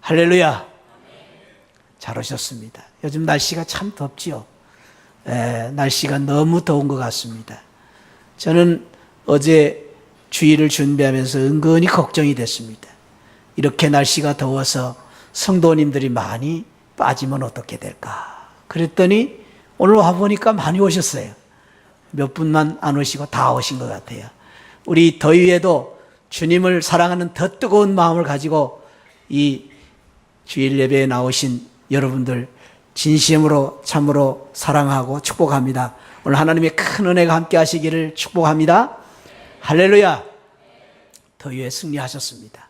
할렐루야. 잘 오셨습니다. 요즘 날씨가 참 덥지요. 날씨가 너무 더운 것 같습니다. 저는 어제 주일을 준비하면서 은근히 걱정이 됐습니다. 이렇게 날씨가 더워서 성도님들이 많이 빠지면 어떻게 될까? 그랬더니 오늘 와보니까 많이 오셨어요. 몇 분만 안 오시고 다 오신 것 같아요. 우리 더위에도 주님을 사랑하는 더 뜨거운 마음을 가지고 이 주일 예배에 나오신 여러분들 진심으로 참으로 사랑하고 축복합니다. 오늘 하나님의 큰 은혜가 함께 하시기를 축복합니다. 할렐루야. 더위에 승리하셨습니다.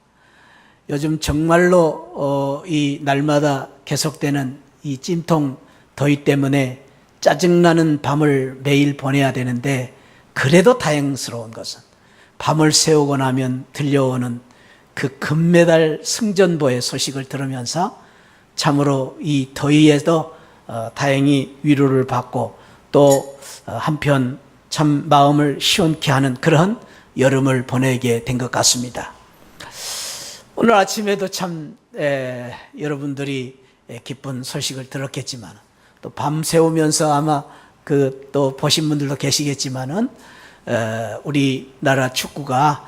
요즘 정말로 이 날마다 계속되는 이 찜통 더위 때문에 짜증나는 밤을 매일 보내야 되는데, 그래도 다행스러운 것은 밤을 새우고 나면 들려오는 그 금메달 승전보의 소식을 들으면서 참으로 이 더위에도 다행히 위로를 받고 또 한편 참 마음을 시원케 하는 그런 여름을 보내게 된 것 같습니다. 오늘 아침에도 참 여러분들이 기쁜 소식을 들었겠지만, 또 밤 새우면서 아마 그 또 보신 분들도 계시겠지만은 우리나라 축구가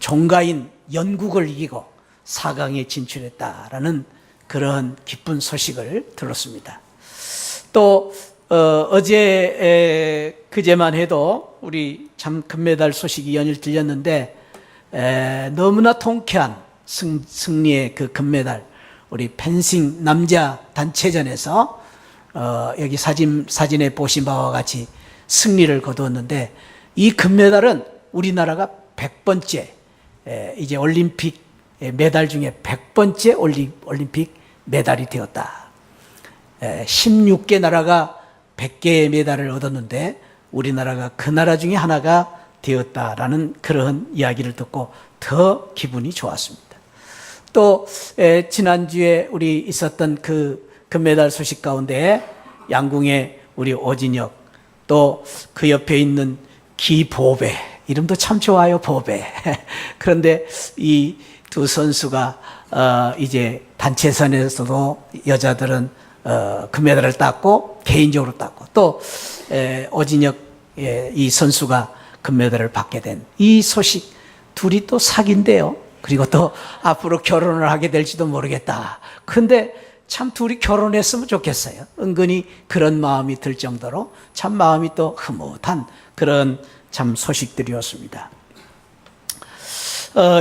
종가인 영국을 이기고 4강에 진출했다라는 그런 기쁜 소식을 들었습니다. 또 어제 그제만 해도 우리 참 금메달 소식이 연일 들렸는데, 너무나 통쾌한 승리의 그 금메달, 우리 펜싱 남자 단체전에서 여기 사진에 보신 바와 같이 승리를 거두었는데, 이 금메달은 우리나라가 100번째 이제 올림픽 메달 중에 100번째 올림픽 메달이 되었다. 16개 나라가 100개의 메달을 얻었는데 우리나라가 그 나라 중에 하나가 되었다라는 그런 이야기를 듣고 더 기분이 좋았습니다. 또 지난주에 우리 있었던 그 금메달 소식 가운데 양궁의 우리 오진혁, 또 그 옆에 있는 기보배, 이름도 참 좋아요, 보배. 그런데 이 두 선수가 이제 단체선에서도 여자들은 금메달을 땄고 개인적으로 땄고, 또 오진혁 이 선수가 금메달을 받게 된 이 소식, 둘이 또 사귄대요. 그리고 또 앞으로 결혼을 하게 될지도 모르겠다. 근데 참 둘이 결혼했으면 좋겠어요. 은근히 그런 마음이 들 정도로 참 마음이 또 흐뭇한 그런 참 소식들이었습니다.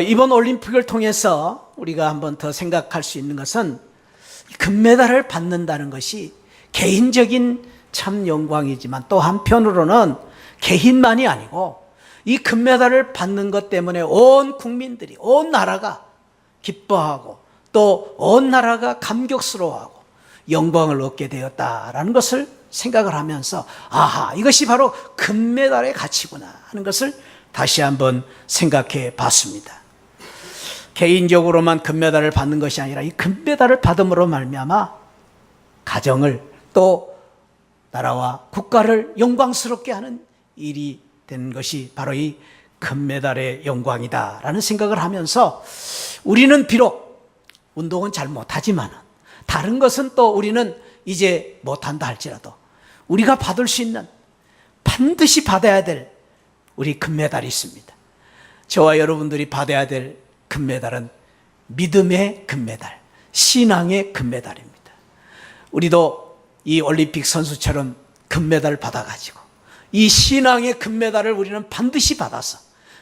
이번 올림픽을 통해서 우리가 한번 더 생각할 수 있는 것은, 금메달을 받는다는 것이 개인적인 참 영광이지만 또 한편으로는 개인만이 아니고 이 금메달을 받는 것 때문에 온 국민들이, 온 나라가 기뻐하고 또 온 나라가 감격스러워하고 영광을 얻게 되었다라는 것을 생각을 하면서, 아하, 이것이 바로 금메달의 가치구나 하는 것을 다시 한번 생각해 봤습니다. 개인적으로만 금메달을 받는 것이 아니라 이 금메달을 받음으로 말미암아 가정을, 또 나라와 국가를 영광스럽게 하는 일이 된 것이 바로 이 금메달의 영광이다라는 생각을 하면서, 우리는 비록 운동은 잘 못하지만 다른 것은 또 우리는 이제 못한다 할지라도 우리가 받을 수 있는, 반드시 받아야 될 우리 금메달이 있습니다. 저와 여러분들이 받아야 될 금메달은 믿음의 금메달, 신앙의 금메달입니다. 우리도 이 올림픽 선수처럼 금메달을 받아가지고 이 신앙의 금메달을 우리는 반드시 받아서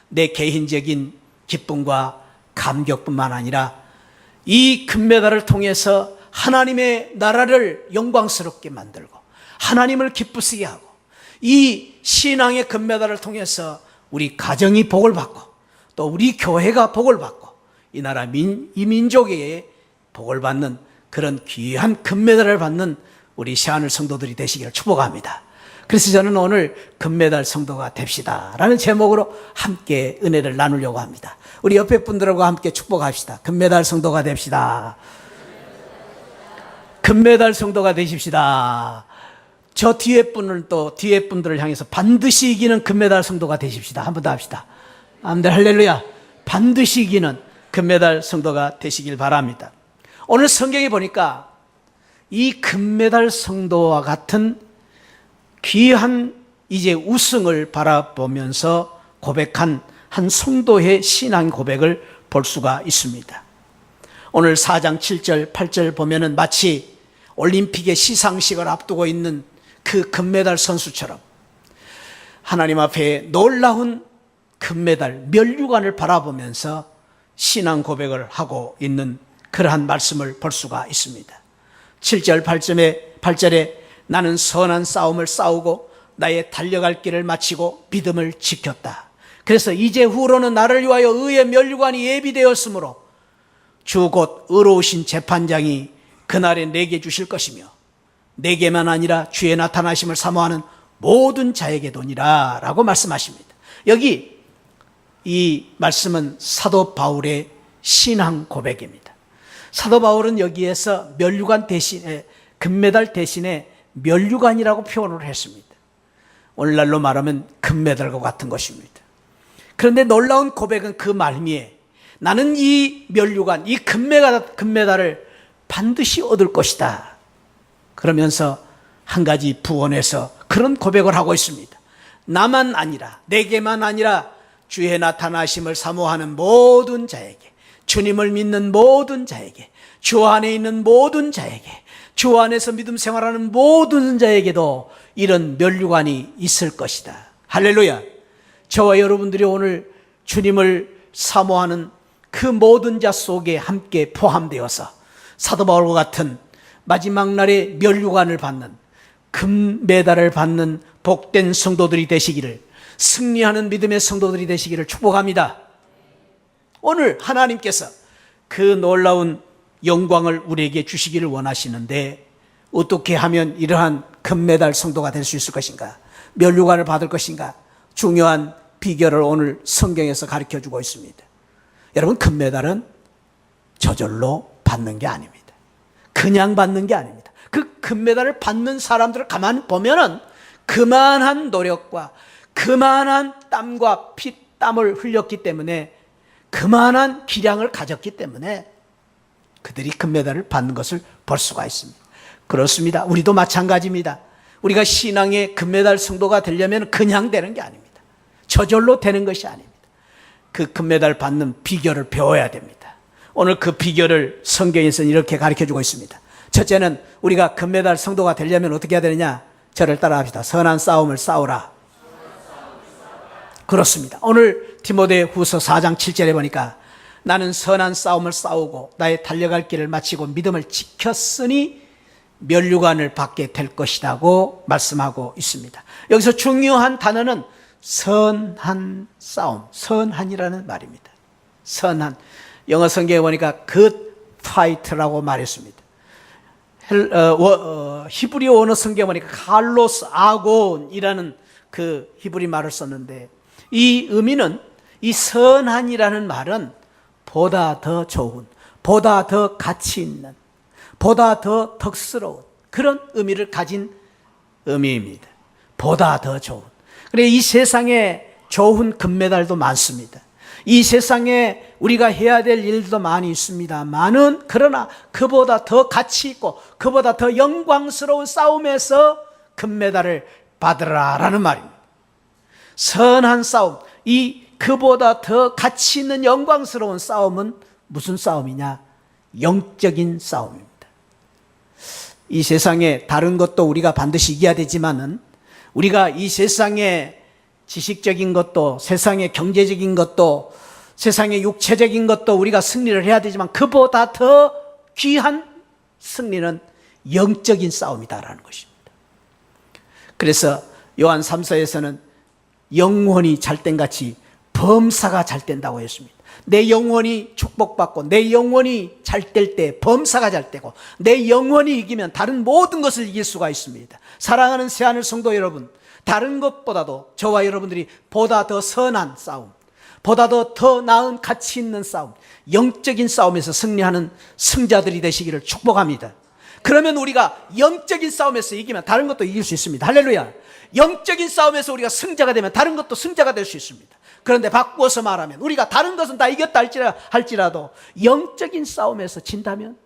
내 개인적인 기쁨과 감격뿐만 아니라 이 금메달을 통해서 하나님의 나라를 영광스럽게 만들고 하나님을 기쁘시게 하고, 이 신앙의 금메달을 통해서 우리 가정이 복을 받고 또 우리 교회가 복을 받고 이 나라 이 민족의 복을 받는 그런 귀한 금메달을 받는 우리 새하늘 성도들이 되시기를 축복합니다. 그래서 저는 오늘 금메달 성도가 됩시다 라는 제목으로 함께 은혜를 나누려고 합니다. 우리 옆에 분들과 함께 축복합시다. 금메달 성도가 됩시다. 금메달 성도가 되십시다. 저 뒤에 분들을 향해서 반드시 이기는 금메달 성도가 되십시다. 한 번 더 합시다. 아멘. 할렐루야. 반드시 이기는 금메달 성도가 되시길 바랍니다. 오늘 성경에 보니까 이 금메달 성도와 같은 귀한 이제 우승을 바라보면서 고백한 한 성도의 신앙 고백을 볼 수가 있습니다. 오늘 4장 7절 8절 보면은 마치 올림픽의 시상식을 앞두고 있는 그 금메달 선수처럼 하나님 앞에 놀라운 금메달 면류관을 바라보면서 신앙 고백을 하고 있는 그러한 말씀을 볼 수가 있습니다. 7절 8절에 나는 선한 싸움을 싸우고 나의 달려갈 길을 마치고 믿음을 지켰다. 그래서 이제 후로는 나를 위하여 의의 면류관이 예비되었으므로 주 곧 의로우신 재판장이 그날에 내게 주실 것이며 내게만 아니라 주의 나타나심을 사모하는 모든 자에게도니라 라고 말씀하십니다. 여기 이 말씀은 사도 바울의 신앙 고백입니다. 사도 바울은 여기에서 면류관 대신에 금메달 대신에 면류관이라고 표현을 했습니다. 오늘날로 말하면 금메달과 같은 것입니다. 그런데 놀라운 고백은 그 말미에 나는 이 면류관, 이 금메달을 반드시 얻을 것이다. 그러면서 한 가지 부언해서 그런 고백을 하고 있습니다. 나만 아니라, 내게만 아니라 주의 나타나심을 사모하는 모든 자에게, 주님을 믿는 모든 자에게, 주 안에 있는 모든 자에게, 주 안에서 믿음 생활하는 모든 자에게도 이런 면류관이 있을 것이다. 할렐루야. 저와 여러분들이 오늘 주님을 사모하는 그 모든 자 속에 함께 포함되어서 사도 바울과 같은 마지막 날에 면류관을 받는, 금메달을 받는 복된 성도들이 되시기를, 승리하는 믿음의 성도들이 되시기를 축복합니다. 오늘 하나님께서 그 놀라운 영광을 우리에게 주시기를 원하시는데 어떻게 하면 이러한 금메달 성도가 될 수 있을 것인가, 면류관을 받을 것인가, 중요한 비결을 오늘 성경에서 가르쳐주고 있습니다. 여러분, 금메달은 저절로 받는 게 아닙니다. 그냥 받는 게 아닙니다. 그 금메달을 받는 사람들을 가만히 보면은 그만한 노력과 그만한 땀과 피땀을 흘렸기 때문에, 그만한 기량을 가졌기 때문에 그들이 금메달을 받는 것을 볼 수가 있습니다. 그렇습니다. 우리도 마찬가지입니다. 우리가 신앙의 금메달 성도가 되려면 그냥 되는 게 아닙니다. 저절로 되는 것이 아닙니다. 그 금메달 받는 비결을 배워야 됩니다. 오늘 그 비결을 성경에서는 이렇게 가르쳐주고 있습니다. 첫째는 우리가 금메달 성도가 되려면 어떻게 해야 되느냐? 저를 따라합시다. 선한 싸움을 싸우라. 그렇습니다. 오늘 디모데후서 4장 7절에 보니까 나는 선한 싸움을 싸우고 나의 달려갈 길을 마치고 믿음을 지켰으니 면류관을 받게 될 것이라고 말씀하고 있습니다. 여기서 중요한 단어는 선한 싸움, 선한이라는 말입니다. 선한. 영어 성경에 보니까 good fight라고 말했습니다. 히브리어 언어 성경에 보니까 칼로스 아곤이라는 그 히브리 말을 썼는데, 이 의미는, 이 선한이라는 말은 보다 더 좋은, 보다 더 가치 있는, 보다 더 덕스러운 그런 의미를 가진 의미입니다. 보다 더 좋은. 그래, 이 세상에 좋은 금메달도 많습니다. 이 세상에 우리가 해야 될 일도 많이 있습니다만은, 그러나 그보다 더 가치 있고 그보다 더 영광스러운 싸움에서 금메달을 받으라라는 말입니다. 선한 싸움, 이 그보다 더 가치 있는 영광스러운 싸움은 무슨 싸움이냐? 영적인 싸움입니다. 이 세상에 다른 것도 우리가 반드시 이겨야 되지만은, 우리가 이 세상에 지식적인 것도, 세상의 경제적인 것도, 세상의 육체적인 것도 우리가 승리를 해야 되지만, 그보다 더 귀한 승리는 영적인 싸움이다라는 것입니다. 그래서 요한 3서에서는 영혼이 잘된 같이 범사가 잘 된다고 했습니다. 내 영혼이 축복받고 내 영혼이 잘 될 때 범사가 잘 되고, 내 영혼이 이기면 다른 모든 것을 이길 수가 있습니다. 사랑하는 새하늘 성도 여러분, 다른 것보다도 저와 여러분들이 보다 더 선한 싸움, 보다 더 나은 가치 있는 싸움, 영적인 싸움에서 승리하는 승자들이 되시기를 축복합니다. 그러면 우리가 영적인 싸움에서 이기면 다른 것도 이길 수 있습니다. 할렐루야. 영적인 싸움에서 우리가 승자가 되면 다른 것도 승자가 될 수 있습니다. 그런데 바꾸어서 말하면 우리가 다른 것은 다 이겼다 할지라도 영적인 싸움에서 진다면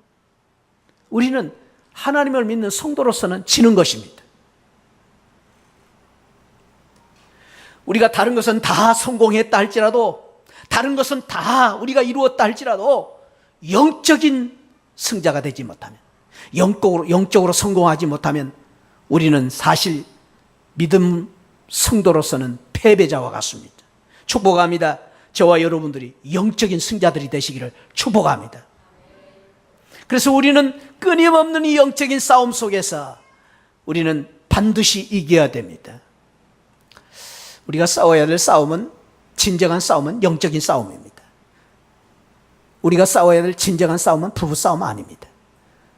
우리는 하나님을 믿는 성도로서는 지는 것입니다. 우리가 다른 것은 다 성공했다 할지라도, 다른 것은 다 우리가 이루었다 할지라도 영적인 승자가 되지 못하면, 영적으로 성공하지 못하면 우리는 사실 믿음 성도로서는 패배자와 같습니다. 축복합니다. 저와 여러분들이 영적인 승자들이 되시기를 축복합니다. 그래서 우리는 끊임없는 이 영적인 싸움 속에서 우리는 반드시 이겨야 됩니다. 우리가 싸워야 될 싸움은, 진정한 싸움은 영적인 싸움입니다. 우리가 싸워야 될 진정한 싸움은 부부싸움 아닙니다.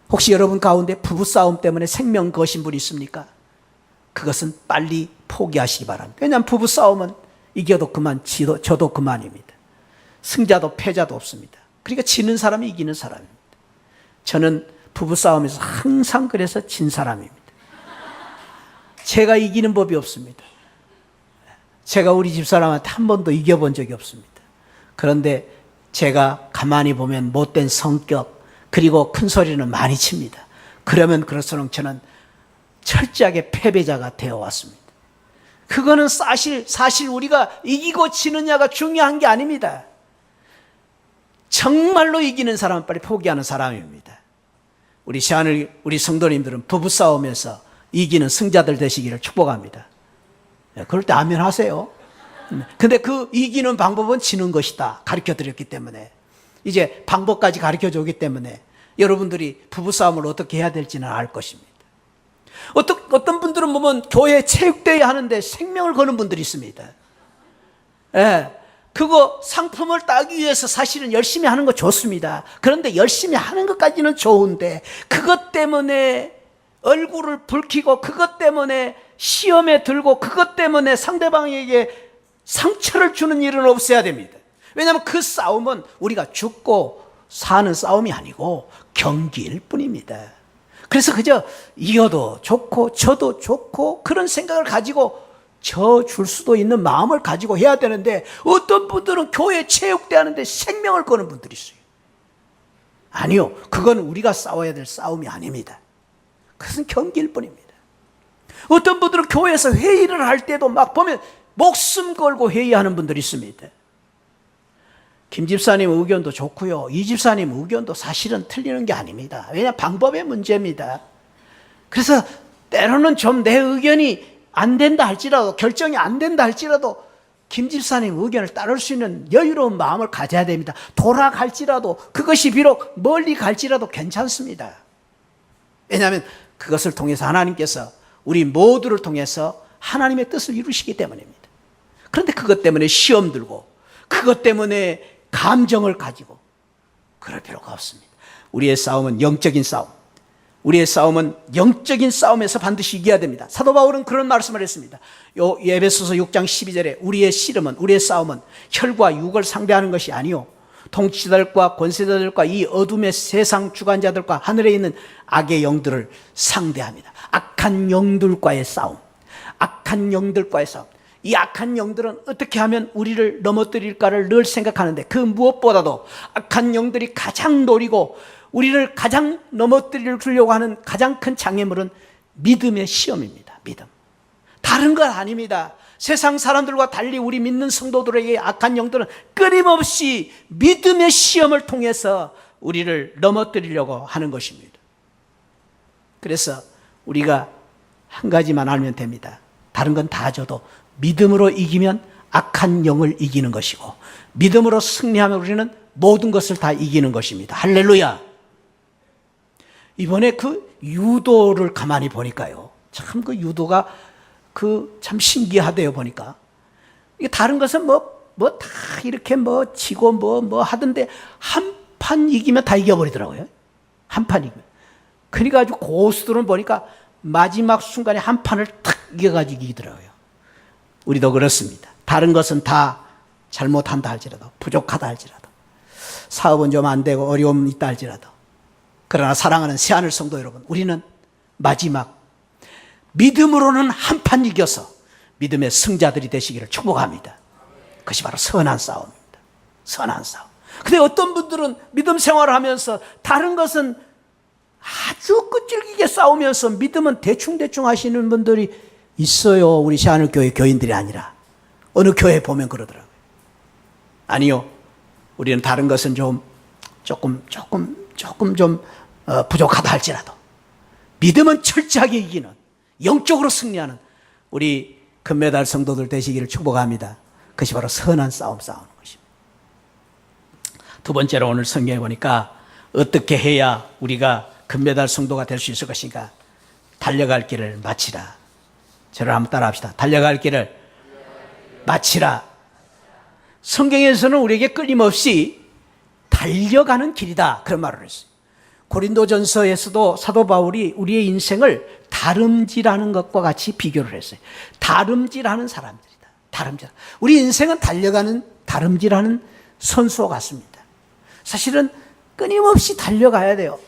혹시 여러분 가운데 부부싸움 때문에 생명 거신 분이 있습니까? 그것은 빨리 포기하시기 바랍니다. 왜냐하면 부부싸움은 이겨도 그만, 져도 그만입니다. 승자도 패자도 없습니다. 그러니까 지는 사람이 이기는 사람입니다. 저는 부부싸움에서 항상 그래서 진 사람입니다. 제가 이기는 법이 없습니다. 제가 우리 집사람한테 한 번도 이겨본 적이 없습니다. 그런데 제가 가만히 보면 못된 성격, 그리고 큰 소리는 많이 칩니다. 그러면 그럴수록 저는 철저하게 패배자가 되어 왔습니다. 그거는 사실 우리가 이기고 지느냐가 중요한 게 아닙니다. 정말로 이기는 사람은 빨리 포기하는 사람입니다. 우리 성도님들은 부부싸움에서 이기는 승자들 되시기를 축복합니다. 그럴 때 아멘 하세요. 근데 그 이기는 방법은 지는 것이다 가르쳐 드렸기 때문에, 이제 방법까지 가르쳐 주기 때문에 여러분들이 부부싸움을 어떻게 해야 될지는 알 것입니다. 어떤 분들은 보면 교회 체육대회 하는데 생명을 거는 분들이 있습니다. 그거 상품을 따기 위해서 사실은 열심히 하는 거 좋습니다. 그런데 열심히 하는 것까지는 좋은데 그것 때문에 얼굴을 붉히고, 그것 때문에 시험에 들고, 그것 때문에 상대방에게 상처를 주는 일은 없어야 됩니다. 왜냐하면 그 싸움은 우리가 죽고 사는 싸움이 아니고 경기일 뿐입니다. 그래서 그저 이겨도 좋고 져도 좋고 그런 생각을 가지고 져줄 수도 있는 마음을 가지고 해야 되는데, 어떤 분들은 교회 체육대 하는데 생명을 거는 분들이 있어요. 아니요, 그건 우리가 싸워야 될 싸움이 아닙니다. 그것은 경기일 뿐입니다. 어떤 분들은 교회에서 회의를 할 때도 막 보면 목숨 걸고 회의하는 분들이 있습니다. 김 집사님 의견도 좋고요, 이 집사님 의견도 사실은 틀리는 게 아닙니다. 왜냐하면 방법의 문제입니다. 그래서 때로는 좀 내 의견이 안 된다 할지라도, 결정이 안 된다 할지라도 김 집사님 의견을 따를 수 있는 여유로운 마음을 가져야 됩니다. 돌아갈지라도, 그것이 비록 멀리 갈지라도 괜찮습니다. 왜냐하면 그것을 통해서 하나님께서 우리 모두를 통해서 하나님의 뜻을 이루시기 때문입니다. 그런데 그것 때문에 시험 들고, 그것 때문에 감정을 가지고 그럴 필요가 없습니다. 우리의 싸움은 영적인 싸움, 우리의 싸움은 영적인 싸움에서 반드시 이겨야 됩니다. 사도 바울은 그런 말씀을 했습니다. 에베소서 6장 12절에 우리의 씨름은, 우리의 싸움은 혈과 육을 상대하는 것이 아니요 통치자들과 권세자들과 이 어둠의 세상 주관자들과 하늘에 있는 악의 영들을 상대합니다. 악한 영들과의 싸움, 악한 영들과의 싸움. 이 악한 영들은 어떻게 하면 우리를 넘어뜨릴까를 늘 생각하는데, 그 무엇보다도 악한 영들이 가장 노리고 우리를 가장 넘어뜨리려고 하는 가장 큰 장애물은 믿음의 시험입니다. 믿음. 다른 건 아닙니다. 세상 사람들과 달리 우리 믿는 성도들에게 악한 영들은 끊임없이 믿음의 시험을 통해서 우리를 넘어뜨리려고 하는 것입니다. 그래서 우리가 한 가지만 알면 됩니다. 다른 건 다 줘도 믿음으로 이기면 악한 영을 이기는 것이고, 믿음으로 승리하면 우리는 모든 것을 다 이기는 것입니다. 할렐루야. 이번에 그 유도를 가만히 보니까요, 참 그 유도가 참 신기하대요. 보니까 이게 다른 것은 뭐 다 이렇게 뭐 지고 뭐 하던데 한 판 이기면 다 이겨버리더라고요. 한 판 이기면. 그러니까 아주 고수들은 보니까 마지막 순간에 한 판을 탁 이겨가지고 이기더라고요. 우리도 그렇습니다. 다른 것은 다 잘못한다 할지라도, 부족하다 할지라도, 사업은 좀 안 되고 어려움이 있다 할지라도, 그러나 사랑하는 새하늘 성도 여러분, 우리는 마지막 믿음으로는 한 판 이겨서 믿음의 승자들이 되시기를 축복합니다. 그것이 바로 선한 싸움입니다. 선한 싸움. 근데 어떤 분들은 믿음 생활을 하면서 다른 것은 아주 끈질기게 싸우면서 믿음은 대충대충 하시는 분들이 있어요. 우리 시안을교회 교인들이 아니라 어느 교회 보면 그러더라고요. 아니요, 우리는 다른 것은 조금 부족하다 할지라도 믿음은 철저하게 이기는, 영적으로 승리하는 우리 금메달 성도들 되시기를 축복합니다. 그것이 바로 선한 싸움 싸우는 것입니다. 두 번째로 오늘 성경에 보니까 어떻게 해야 우리가 금메달 성도가 될 수 있을 것인가? 달려갈 길을 마치라. 저를 한번 따라합시다. 달려갈 길을 마치라. 성경에서는 우리에게 끊임없이 달려가는 길이다, 그런 말을 했어요. 고린도전서에서도 사도 바울이 우리의 인생을 다름질하는 것과 같이 비교를 했어요. 다름질하는 사람들이다. 다름질. 우리 인생은 다름질하는 선수와 같습니다. 사실은 끊임없이 달려가야 돼요.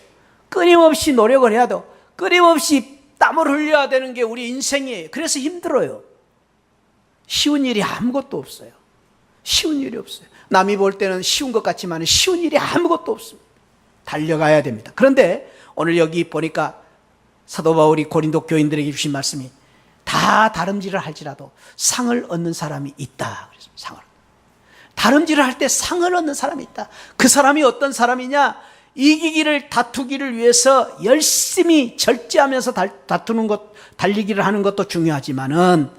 끊임없이 노력을 해야 돼요. 끊임없이 땀을 흘려야 되는 게 우리 인생이에요. 그래서 힘들어요. 쉬운 일이 아무것도 없어요. 쉬운 일이 없어요. 남이 볼 때는 쉬운 것 같지만 쉬운 일이 아무것도 없습니다. 달려가야 됩니다. 그런데 오늘 여기 보니까 사도 바울이 고린도 교인들에게 주신 말씀이 다 다름질을 할지라도 상을 얻는 사람이 있다. 그래서 상을. 다름질을 할 때 상을 얻는 사람이 있다. 그 사람이 어떤 사람이냐? 이기기를, 다투기를 위해서 열심히 절제하면서 다투는 것, 달리기를 하는 것도 중요하지만은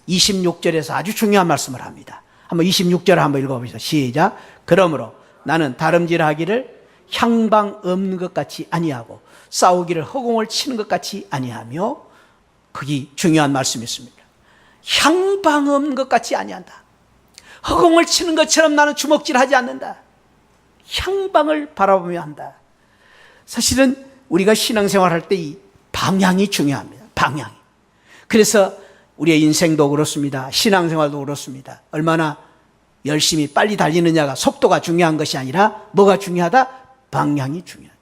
26절에서 아주 중요한 말씀을 합니다. 한번 26절 한번 읽어보시죠. 시작. 그러므로 나는 다름질하기를 향방 없는 것 같이 아니하고 싸우기를 허공을 치는 것 같이 아니하며, 거기 중요한 말씀이 있습니다. 향방 없는 것 같이 아니한다. 허공을 치는 것처럼 나는 주먹질하지 않는다. 향방을 바라보며 한다. 사실은 우리가 신앙생활할 때 이 방향이 중요합니다. 방향이. 그래서 우리의 인생도 그렇습니다. 신앙생활도 그렇습니다. 얼마나 열심히 빨리 달리느냐가, 속도가 중요한 것이 아니라 뭐가 중요하다? 방향이 중요하다.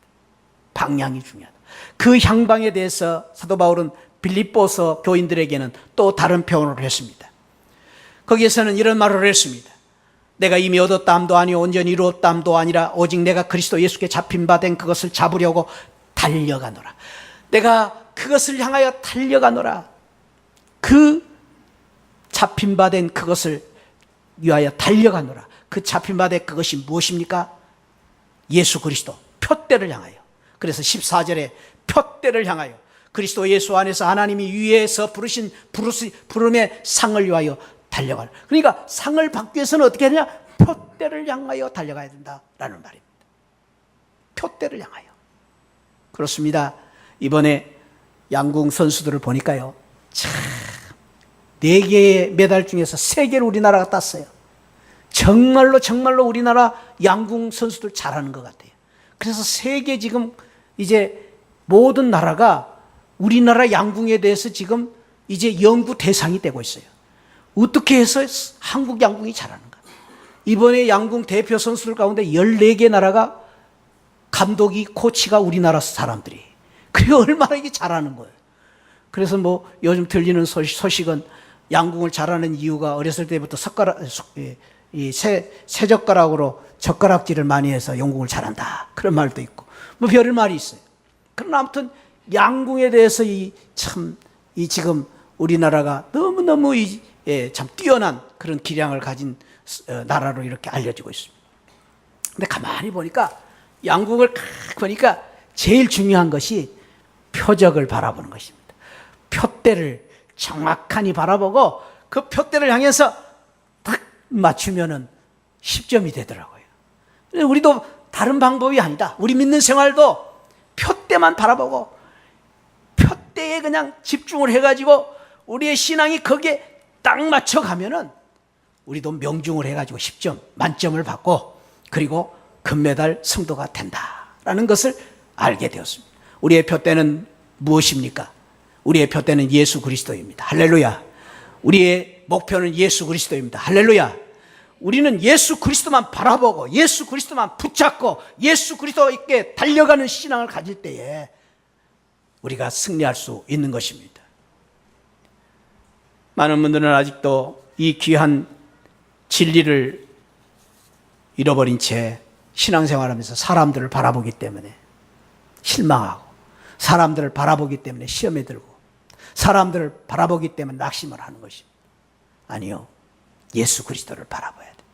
방향이 중요하다. 그 향방에 대해서 사도 바울은 빌립보서 교인들에게는 또 다른 표현을 했습니다. 거기에서는 이런 말을 했습니다. 내가 이미 얻었다함도 아니요 온전히 이루었다함도 아니라 오직 내가 그리스도 예수께 잡힌 바 된 그것을 잡으려고 달려가노라. 내가 그것을 향하여 달려가노라. 그 잡힌 바 된 그것을 위하여 달려가노라. 그 잡힌 바 된 그것이 무엇입니까? 예수 그리스도, 표대를 향하여. 그래서 14절에 표대를 향하여, 그리스도 예수 안에서 하나님이 위에서 부르신 부름의 상을 위하여 달려가라. 그러니까 상을 받기 위해서는 어떻게 하냐? 표대를 향하여 달려가야 된다라는 말입니다. 표대를 향하여. 그렇습니다. 이번에 양궁 선수들을 보니까요, 참 4개의 메달 중에서 3개를 우리나라가 땄어요. 정말로 우리나라 양궁 선수들 잘하는 것 같아요. 그래서 세계 지금 이제 모든 나라가 우리나라 양궁에 대해서 지금 이제 연구 대상이 되고 있어요. 어떻게 해서 한국 양궁이 잘하는가? 이번에 양궁 대표 선수들 가운데 14개 나라가 감독이, 코치가 우리나라 사람들이. 그게 얼마나 이게 잘하는 거예요. 그래서 뭐 요즘 들리는 소식은 양궁을 잘하는 이유가 어렸을 때부터 새젓가락으로 젓가락질을 많이 해서 양궁을 잘한다, 그런 말도 있고 뭐 별의 말이 있어요. 그러나 아무튼 양궁에 대해서 지금 우리나라가 너무너무 참 뛰어난 그런 기량을 가진 나라로 이렇게 알려지고 있습니다. 근데 가만히 보니까 양궁을 보니까 제일 중요한 것이 표적을 바라보는 것입니다. 표대를 정확하니 바라보고 그 표대를 향해서 딱 맞추면은 10점이 되더라고요. 우리도 다른 방법이 아니다. 우리 믿는 생활도 표대만 바라보고 표대에 그냥 집중을 해가지고 우리의 신앙이 거기에 딱 맞춰가면은 우리도 명중을 해가지고 10점 만점을 받고 그리고 금메달 성도가 된다라는 것을 알게 되었습니다. 우리의 표대는 무엇입니까? 우리의 표대는 예수 그리스도입니다. 할렐루야. 우리의 목표는 예수 그리스도입니다. 할렐루야. 우리는 예수 그리스도만 바라보고 예수 그리스도만 붙잡고 예수 그리스도께 달려가는 신앙을 가질 때에 우리가 승리할 수 있는 것입니다. 많은 분들은 아직도 이 귀한 진리를 잃어버린 채 신앙생활하면서 사람들을 바라보기 때문에 실망하고, 사람들을 바라보기 때문에 시험에 들고, 사람들을 바라보기 때문에 낙심을 하는 것입니다. 아니요, 예수 그리스도를 바라봐야 됩니다.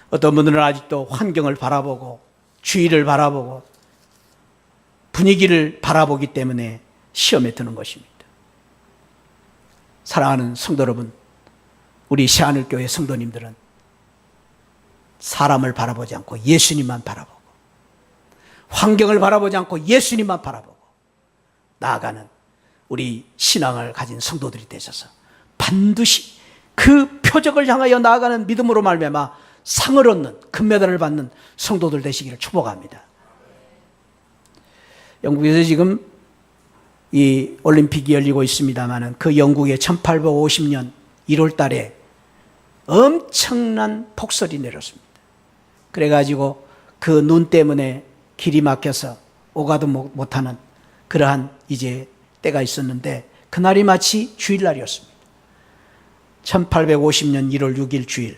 어떤 분들은 아직도 환경을 바라보고 주위를 바라보고 분위기를 바라보기 때문에 시험에 드는 것입니다. 사랑하는 성도 여러분, 우리 새하늘교회 성도님들은 사람을 바라보지 않고 예수님만 바라보고, 환경을 바라보지 않고 예수님만 바라보고 나아가는 우리 신앙을 가진 성도들이 되셔서 반드시 그 표적을 향하여 나아가는 믿음으로 말미암아 상을 얻는, 금메달을 받는 성도들 되시기를 축복합니다. 영국에서 지금 이 올림픽이 열리고 있습니다만, 그 영국의 1850년 1월 달에 엄청난 폭설이 내렸습니다. 그래가지고 그 눈 때문에 길이 막혀서 오가도 못하는 그러한 이제 때가 있었는데, 그날이 마치 주일날이었습니다. 1850년 1월 6일 주일,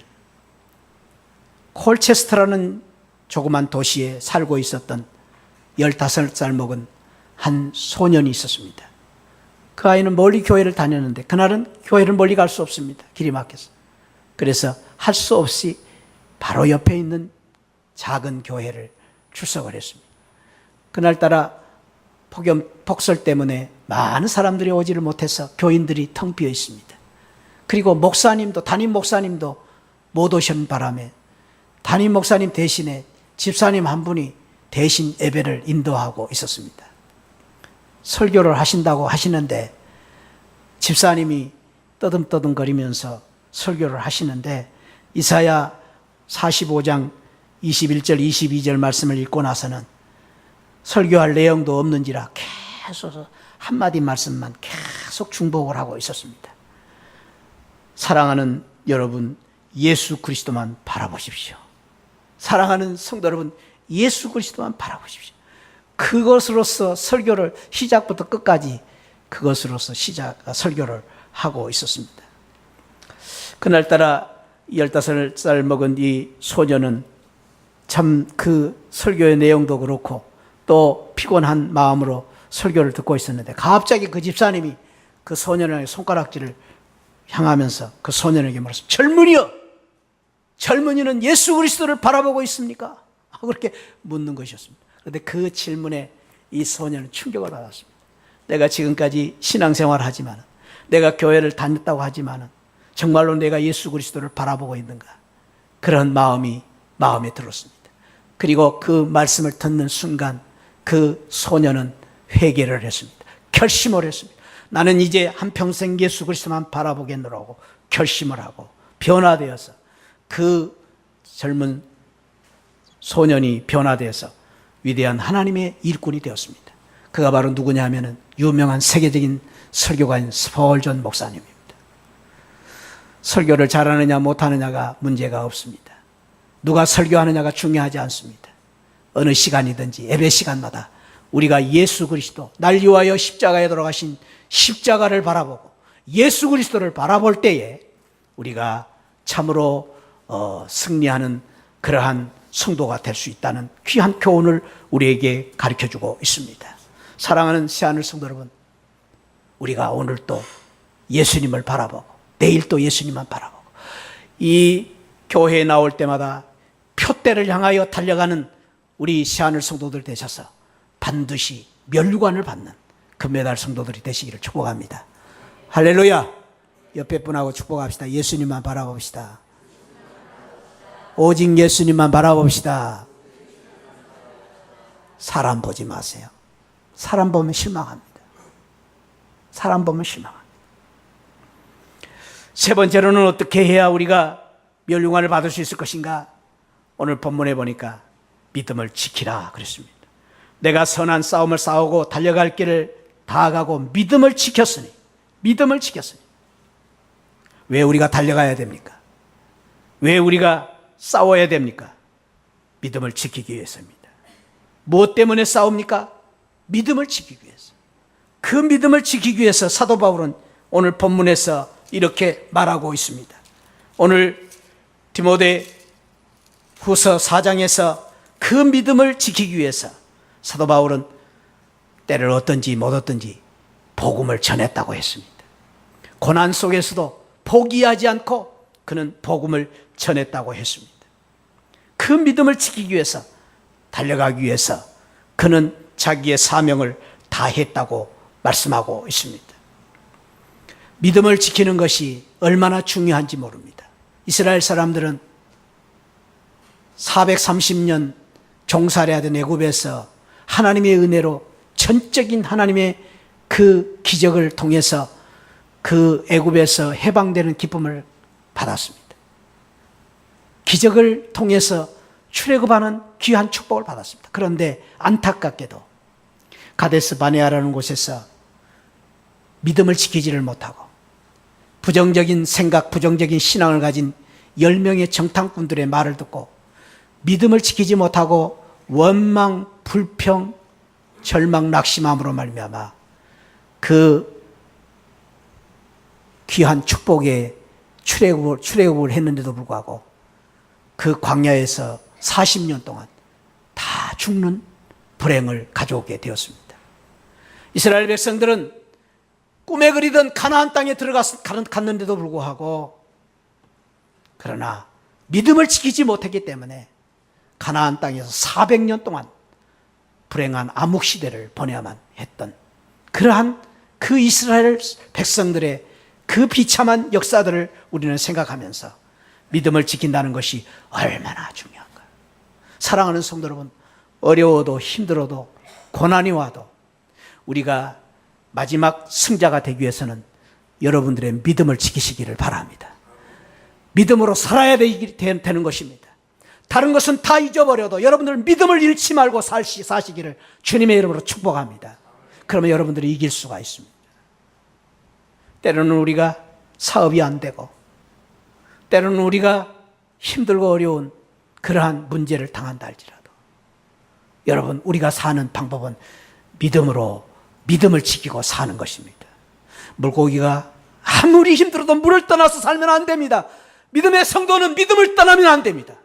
콜체스터라는 조그만 도시에 살고 있었던 15살 먹은 한 소년이 있었습니다. 그 아이는 멀리 교회를 다녔는데 그날은 교회를 멀리 갈 수 없습니다. 길이 막혀서. 그래서 할 수 없이 바로 옆에 있는 작은 교회를 출석을 했습니다. 그날따라 폭설 때문에 많은 사람들이 오지를 못해서 교인들이 텅 비어 있습니다. 그리고 목사님도, 담임 목사님도 못 오신 바람에 담임 목사님 대신에 집사님 한 분이 대신 예배를 인도하고 있었습니다. 설교를 하신다고 하시는데 집사님이 떠듬떠듬거리면서 설교를 하시는데, 이사야 45장 21절 22절 말씀을 읽고 나서는 설교할 내용도 없는지라 계속 한마디 말씀만 계속 중복을 하고 있었습니다. 사랑하는 여러분, 예수 그리스도만 바라보십시오. 사랑하는 성도 여러분, 예수 그리스도만 바라보십시오. 그것으로서 설교를 시작부터 끝까지 그것으로서 설교를 하고 있었습니다. 그날따라 15살 먹은 이 소녀는 참 그 설교의 내용도 그렇고 또 피곤한 마음으로 설교를 듣고 있었는데, 갑자기 그 집사님이 그 소년의 손가락질을 향하면서 그 소년에게 말했습니다. 젊은이여, 젊은이는 예수 그리스도를 바라보고 있습니까? 그렇게 묻는 것이었습니다. 그런데 그 질문에 이 소년은 충격을 받았습니다. 내가 지금까지 신앙생활을 하지만, 내가 교회를 다녔다고 하지만 정말로 내가 예수 그리스도를 바라보고 있는가? 그런 마음에 들었습니다. 그리고 그 말씀을 듣는 순간 그 소년은 회개를 했습니다. 결심을 했습니다. 나는 이제 한평생 예수 그리스도만 바라보겠노라고 결심을 하고 변화되어서, 그 젊은 소년이 변화되어서 위대한 하나님의 일꾼이 되었습니다. 그가 바로 누구냐 하면은 유명한 세계적인 설교가인 스펄전 목사님입니다. 설교를 잘하느냐 못하느냐가 문제가 없습니다. 누가 설교하느냐가 중요하지 않습니다. 어느 시간이든지 예배 시간마다 우리가 예수 그리스도, 날 위하여 십자가에 돌아가신 십자가를 바라보고 예수 그리스도를 바라볼 때에 우리가 참으로 승리하는 그러한 성도가 될 수 있다는 귀한 교훈을 우리에게 가르쳐주고 있습니다. 사랑하는 새하늘 성도 여러분, 우리가 오늘 또 예수님을 바라보고 내일 또 예수님만 바라보고 이 교회에 나올 때마다 표대를 향하여 달려가는 우리 새하늘 성도들 되셔서 반드시 면류관을 받는 금메달 성도들이 되시기를 축복합니다. 할렐루야. 옆에 분하고 축복합시다. 예수님만 바라봅시다. 오직 예수님만 바라봅시다. 사람 보지 마세요. 사람 보면 실망합니다. 사람 보면 실망합니다. 세 번째로는 어떻게 해야 우리가 멸류관을 받을 수 있을 것인가? 오늘 본문에 보니까 믿음을 지키라 그랬습니다. 내가 선한 싸움을 싸우고 달려갈 길을 다가고 믿음을 지켰으니, 믿음을 지켰으니. 왜 우리가 달려가야 됩니까? 왜 우리가 싸워야 됩니까? 믿음을 지키기 위해서입니다. 무엇 때문에 싸웁니까? 믿음을 지키기 위해서. 그 믿음을 지키기 위해서 사도 바울은 오늘 본문에서 이렇게 말하고 있습니다. 오늘 디모데 후서 4장에서 그 믿음을 지키기 위해서 사도 바울은 때를 얻든지 못 얻든지 복음을 전했다고 했습니다. 고난 속에서도 포기하지 않고 그는 복음을 전했다고 했습니다. 그 믿음을 지키기 위해서, 달려가기 위해서 그는 자기의 사명을 다했다고 말씀하고 있습니다. 믿음을 지키는 것이 얼마나 중요한지 모릅니다. 이스라엘 사람들은 430년 종살이하던 애굽에서 하나님의 은혜로 전적인 하나님의 그 기적을 통해서 그 애굽에서 해방되는 기쁨을 받았습니다. 기적을 통해서 출애굽하는 귀한 축복을 받았습니다. 그런데 안타깝게도 가데스 바네아라는 곳에서 믿음을 지키지를 못하고 부정적인 생각, 부정적인 신앙을 가진 10명의 정탐꾼들의 말을 듣고 믿음을 지키지 못하고 원망, 불평, 절망, 낙심함으로 말미암아 그 귀한 축복에 출애굽을 했는데도 불구하고 그 광야에서 40년 동안 다 죽는 불행을 가져오게 되었습니다. 이스라엘 백성들은 꿈에 그리던 가나안 땅에 갔는데도 불구하고 그러나 믿음을 지키지 못했기 때문에 가나안 땅에서 400년 동안 불행한 암흑 시대를 보내야만 했던 그러한 그 이스라엘 백성들의 그 비참한 역사들을 우리는 생각하면서 믿음을 지킨다는 것이 얼마나 중요한가. 사랑하는 성도 여러분, 어려워도 힘들어도 고난이 와도 우리가 마지막 승자가 되기 위해서는 여러분들의 믿음을 지키시기를 바랍니다. 믿음으로 살아야 되는 것입니다. 다른 것은 다 잊어버려도 여러분들 믿음을 잃지 말고 사시기를 주님의 이름으로 축복합니다. 그러면 여러분들이 이길 수가 있습니다. 때로는 우리가 사업이 안 되고 때로는 우리가 힘들고 어려운 그러한 문제를 당한다 할지라도 여러분, 우리가 사는 방법은 믿음을 지키고 사는 것입니다. 물고기가 아무리 힘들어도 물을 떠나서 살면 안 됩니다. 믿음의 성도는 믿음을 떠나면 안 됩니다.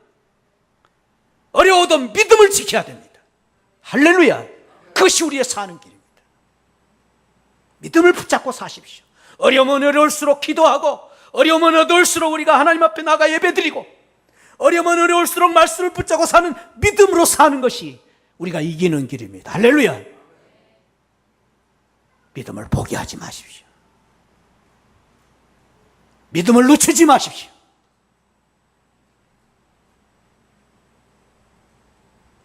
어려워도 믿음을 지켜야 됩니다. 할렐루야. 그것이 우리의 사는 길입니다. 믿음을 붙잡고 사십시오. 어려우면 어려울수록 기도하고 어려우면 어려울수록 우리가 하나님 앞에 나가 예배드리고 어려우면 어려울수록 말씀을 붙잡고 사는 믿음으로 사는 것이 우리가 이기는 길입니다. 할렐루야. 믿음을 포기하지 마십시오. 믿음을 늦추지 마십시오.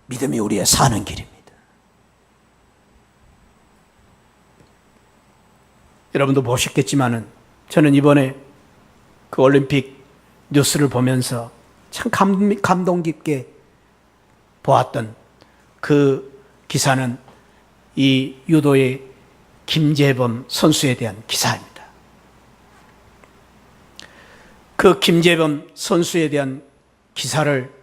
믿음이 우리의 사는 길입니다. 여러분도 보셨겠지만은 저는 이번에 그 올림픽 뉴스를 보면서 참 감동 깊게 보았던 그 기사는 이 유도의 김재범 선수에 대한 기사입니다. 그 김재범 선수에 대한 기사를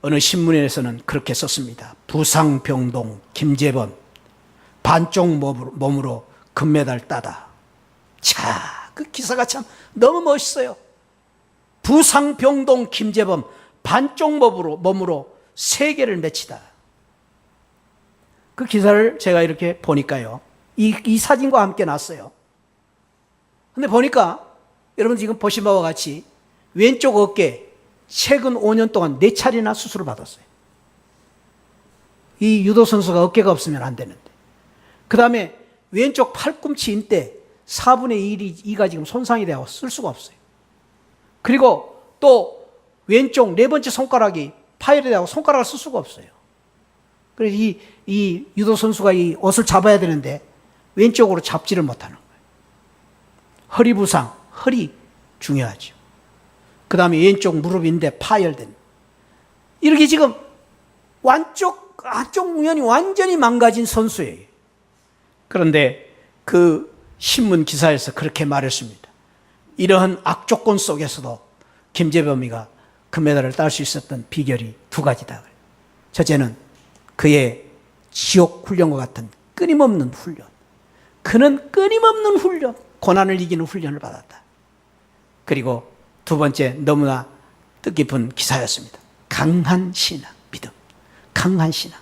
어느 신문에서는 그렇게 썼습니다. 부상병동 김재범 반쪽 몸으로 금메달 따다. 자, 그 기사가 참 너무 멋있어요. 부상병동 김재범 반쪽 몸으로 세계를 맺히다. 그 기사를 제가 이렇게 보니까요, 이 사진과 함께 났어요. 근데 보니까 여러분 지금 보신 바와 같이 왼쪽 어깨 최근 5년 동안 4차례나 수술을 받았어요. 이 유도 선수가 어깨가 없으면 안 되는데. 그 다음에 왼쪽 팔꿈치 인대 4분의 2가 지금 손상이 되어 쓸 수가 없어요. 그리고 또 왼쪽 4번째 손가락이 파열이 되고 손가락을 쓸 수가 없어요. 그래서 이 유도 선수가 이 옷을 잡아야 되는데 왼쪽으로 잡지를 못하는 거예요. 허리 부상, 허리 중요하죠. 그 다음에 왼쪽 무릎인데 파열된. 이렇게 지금 안쪽 우연이 완전히 망가진 선수예요. 그런데 그 신문 기사에서 그렇게 말했습니다. 이러한 악조건 속에서도 김재범이가 금메달을 딸 수 있었던 비결이 2가지다. 첫째는 그의 지옥 훈련과 같은 끊임없는 훈련. 그는 끊임없는 훈련, 고난을 이기는 훈련을 받았다. 그리고 2번째, 너무나 뜻깊은 기사였습니다. 강한 신앙, 믿음, 강한 신앙.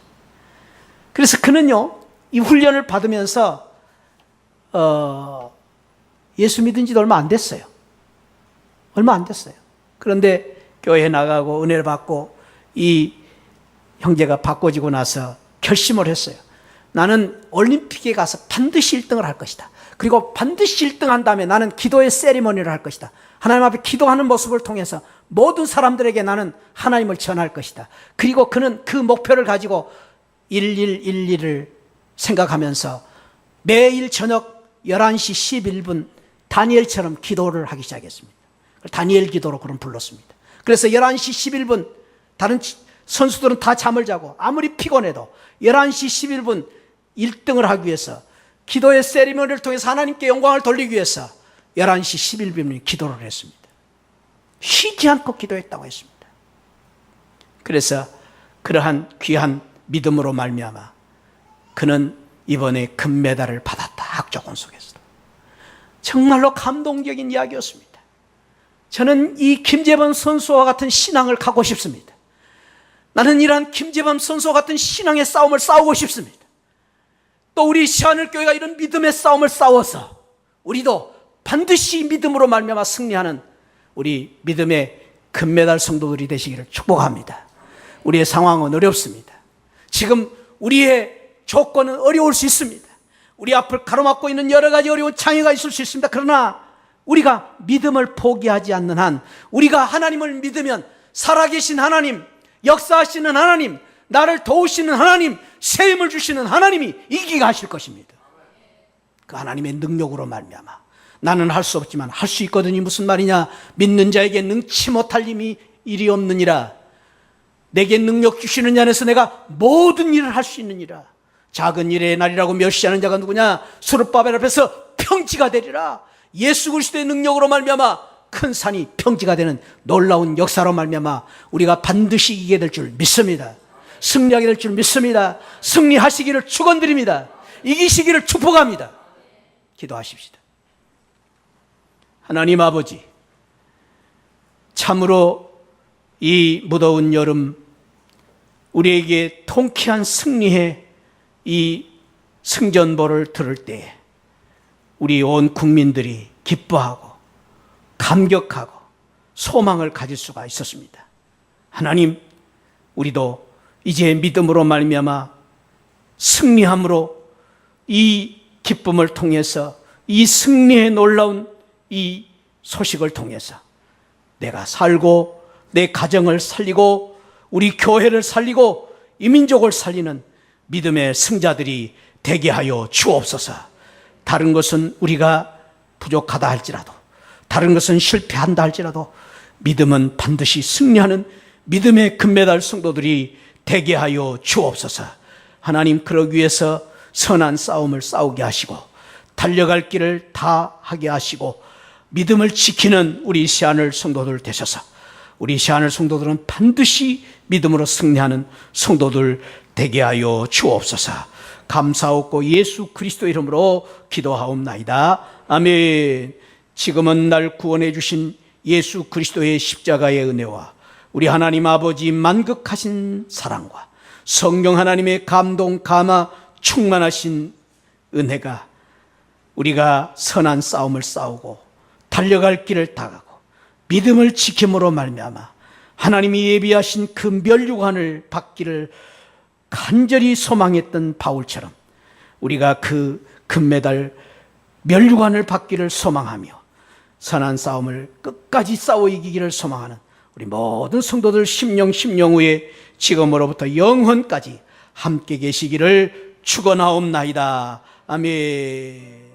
그래서 그는요, 이 훈련을 받으면서 예수 믿은 지도 얼마 안 됐어요. 얼마 안 됐어요. 그런데 교회에 나가고 은혜를 받고 이 형제가 바꿔지고 나서 결심을 했어요. 나는 올림픽에 가서 반드시 1등을 할 것이다. 그리고 반드시 1등 한 다음에 나는 기도의 세리머니를 할 것이다. 하나님 앞에 기도하는 모습을 통해서 모든 사람들에게 나는 하나님을 전할 것이다. 그리고 그는 그 목표를 가지고 1111을 생각하면서 매일 저녁 11시 11분 다니엘처럼 기도를 하기 시작했습니다. 다니엘 기도로 그런 불렀습니다. 그래서 11시 11분 다른 선수들은 다 잠을 자고 아무리 피곤해도 11시 11분 1등을 하기 위해서 기도의 세리머니를 통해서 하나님께 영광을 돌리기 위해서 11시 11분 기도를 했습니다. 쉬지 않고 기도했다고 했습니다. 그래서 그러한 귀한 믿음으로 말미암아 그는 이번에 금메달을 받았다. 학적원 속에서. 정말로 감동적인 이야기였습니다. 저는 이 김재범 선수와 같은 신앙을 갖고 싶습니다. 나는 이러한 김재범 선수와 같은 신앙의 싸움을 싸우고 싶습니다. 또 우리 시하늘교회가 이런 믿음의 싸움을 싸워서 우리도 반드시 믿음으로 말미암아 승리하는 우리 믿음의 금메달 성도들이 되시기를 축복합니다. 우리의 상황은 어렵습니다. 지금 우리의 조건은 어려울 수 있습니다. 우리 앞을 가로막고 있는 여러 가지 어려운 장애가 있을 수 있습니다. 그러나 우리가 믿음을 포기하지 않는 한, 우리가 하나님을 믿으면 살아계신 하나님, 역사하시는 하나님, 나를 도우시는 하나님, 세임을 주시는 하나님이 이기게 하실 것입니다. 그 하나님의 능력으로 말미암아 나는 할 수 없지만 할 수 있거든요. 무슨 말이냐? 믿는 자에게 능치 못할 일이 없느니라. 내게 능력 주시는 자 안에서 내가 모든 일을 할 수 있느니라. 작은 일의 날이라고 멸시하는 자가 누구냐? 수르바벨 앞에서 평지가 되리라. 예수 그리스도의 능력으로 말미암아 큰 산이 평지가 되는 놀라운 역사로 말미암아 우리가 반드시 이기게 될 줄 믿습니다. 승리하게 될 줄 믿습니다. 승리하시기를 축원드립니다. 이기시기를 축복합니다. 기도하십시다. 하나님 아버지, 참으로 이 무더운 여름 우리에게 통쾌한 승리의 이 승전보를 들을 때에 우리 온 국민들이 기뻐하고 감격하고 소망을 가질 수가 있었습니다. 하나님, 우리도 이제 믿음으로 말미암아 승리함으로 이 기쁨을 통해서 이 승리의 놀라운 이 소식을 통해서 내가 살고 내 가정을 살리고 우리 교회를 살리고 이 민족을 살리는 믿음의 승자들이 되게 하여 주옵소서. 다른 것은 우리가 부족하다 할지라도, 다른 것은 실패한다 할지라도 믿음은 반드시 승리하는 믿음의 금메달 성도들이 되게 하여 주옵소서. 하나님, 그러기 위해서 선한 싸움을 싸우게 하시고 달려갈 길을 다 하게 하시고 믿음을 지키는 우리 시하늘 성도들 되셔서 우리 시하늘 성도들은 반드시 믿음으로 승리하는 성도들 되게 하여 주옵소서. 감사하고 예수 그리스도 이름으로 기도하옵나이다. 아멘. 지금은 날 구원해 주신 예수 그리스도의 십자가의 은혜와 우리 하나님 아버지 만극하신 사랑과 성령 하나님의 감동 감화 충만하신 은혜가 우리가 선한 싸움을 싸우고 달려갈 길을 다가고 믿음을 지킴으로 말미암아 하나님이 예비하신 그 면류관을 받기를 간절히 소망했던 바울처럼 우리가 그 금메달 면류관을 받기를 소망하며 선한 싸움을 끝까지 싸워 이기기를 소망하는 우리 모든 성도들 심령 후에 지금으로부터 영원까지 함께 계시기를 축원하옵나이다. 아멘.